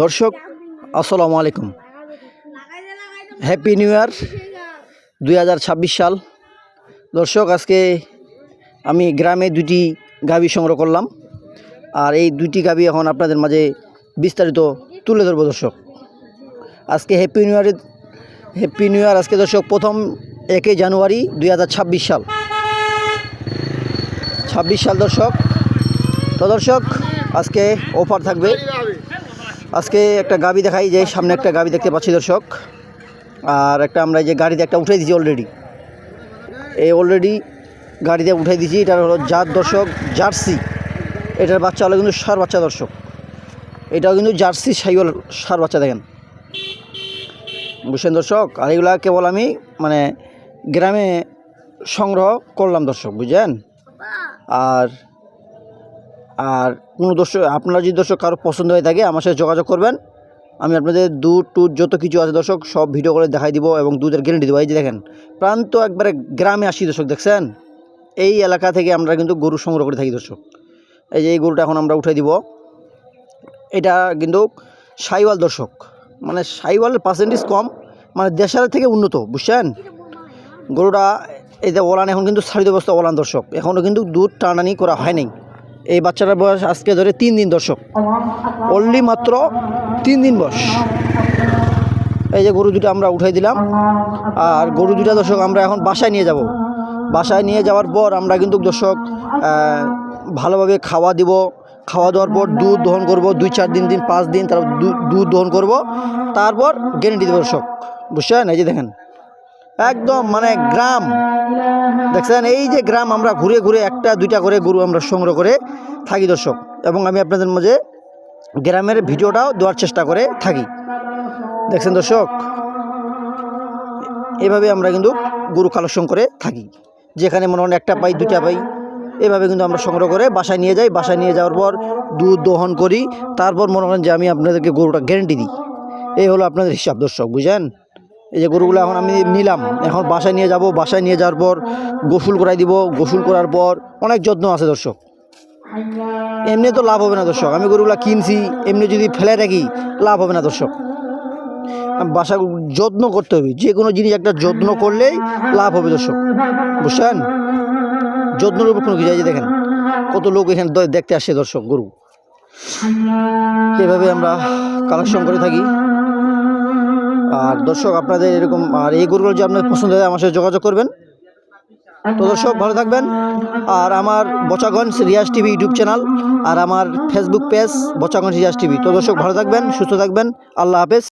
দর্শক আসসালামু আলাইকুম, হ্যাপি নিউ ইয়ার 2026 সাল। দর্শক আজকে আমি গ্রামে দুটি গাভী সংগ্রহ করলাম, আর এই দুটি গাভী এখন আপনাদের মাঝে বিস্তারিত তুলে ধরবো। দর্শক আজকে হ্যাপি নিউ ইয়ার আজকে দর্শক প্রথম 1 জানুয়ারি 2026 সাল দর্শক। তো দর্শক আজকে অফার থাকবে। আজকে একটা গাভী দেখাই, যে সামনে একটা গাভী দেখতে পাচ্ছি দর্শক, আর একটা আমরা যে গাড়িতে একটা উঠাই দিয়েছি অলরেডি গাড়িতে উঠাই দিয়েছি। এটার হলো জাত দর্শক জার্সি। এটার বাচ্চা হলো কিন্তু ষাঁড় বাচ্চা দর্শক। এটাও কিন্তু জার্সি শাহিওয়াল ষাঁড় বাচ্চা, দেখেন বুঝছেন দর্শক। আর এগুলা কেবল আমি গ্রামে সংগ্রহ করলাম দর্শক, বুঝলেন। আর কোনো দর্শক, আপনারা যদি দর্শক কারো পছন্দ হয়ে থাকে আমার সাথে যোগাযোগ করবেন। আমি আপনাদের দুধ যত কিছু আছে দর্শক সব ভিডিও করে দেখাই দিব এবং দুধের গ্যারেন্টি দেবো। এই যে দেখেন, প্রান্ত একবারে গ্রামে আসি দর্শক, দেখছেন। এই এলাকা থেকে আমরা কিন্তু গরু সংগ্রহ করে থাকি দর্শক। এই যে এই গরুটা এখন আমরা উঠে দিব। এটা কিন্তু শাহিওয়াল দর্শক, শাহিওয়ালের পার্সেন্টেজ কম, দেশের থেকে উন্নত, বুঝছেন। গরুটা এই যে ওলান এখন কিন্তু সারিদ অবস্থা ওলান দর্শক, এখনও কিন্তু দুধ টানানি করা হয় নাই। এই বাচ্চাটার বয়স আজকে ধরে 3 দিন দর্শক, অনলি মাত্র 3 দিন বয়স। এই যে গরু দুটো আমরা উঠাই দিলাম, আর গরু দুটা দর্শক আমরা এখন বাসায় নিয়ে যাব। বাসায় নিয়ে যাওয়ার পর আমরা কিন্তু দর্শক ভালোভাবে খাওয়া দিব। খাওয়া দেওয়ার পর দুধ দহন করব, 2-4 দিন 5 দিন, তারপর দুধ দহন করব, তারপর গ্যারেন্টি দেবো দর্শক, বুঝছেন। এই যে দেখেন একদম গ্রাম দেখছেন। এই যে গ্রাম আমরা ঘুরে ঘুরে 1-2টা করে গরু আমরা সংগ্রহ করে থাকি দর্শক, এবং আমি আপনাদের মাঝে গ্রামের ভিডিওটাও দেওয়ার চেষ্টা করে থাকি, দেখছেন দর্শক। এভাবে আমরা কিন্তু গরু কালেকশন করে থাকি, যেখানে মনে হয় 1টা পাই 2টা পাই, এভাবে কিন্তু আমরা সংগ্রহ করে বাসায় নিয়ে যাই। বাসায় নিয়ে যাওয়ার পর দুধ দহন করি, তারপর মনে করেন যে আমি আপনাদেরকে গরুটা গ্যারেন্টি দিই। এই হলো আপনাদের হিসাব দর্শক, বুঝলেন। এই যে গরুগুলো এখন আমি নিলাম, এখন বাসায় নিয়ে যাব। বাসায় নিয়ে যাওয়ার পর গোসল করাই দিব। গোসল করার পর অনেক যত্ন আছে দর্শক, এমনি তো লাভ হবে না দর্শক। আমি গরুগুলো কিনছি, এমনি যদি ফেলে রাখি লাভ হবে না দর্শক। বাসা যত্ন করতে হবে, যে কোনো জিনিস একটা যত্ন করলেই লাভ হবে দর্শক, বুঝছেন। যত্নের উপর কোনো কিছু। যে দেখেন কত লোক এখানে দেখতে আসছে দর্শক গরু। এভাবে আমরা কালেকশন করে থাকি। আর দর্শক আপনাদের এরকম, আর এই গরুগুলো যে আপনার পছন্দ হয় আমার সাথে যোগাযোগ করবেন। তো দর্শক ভালো থাকবেন। আর আমার Bachaganj Riaz TV YouTube channel, আর আমার Facebook page Bachaganj Riaz TV. তো দর্শক ভালো থাকবেন, সুস্থ থাকবেন, আল্লাহ হাফেজ।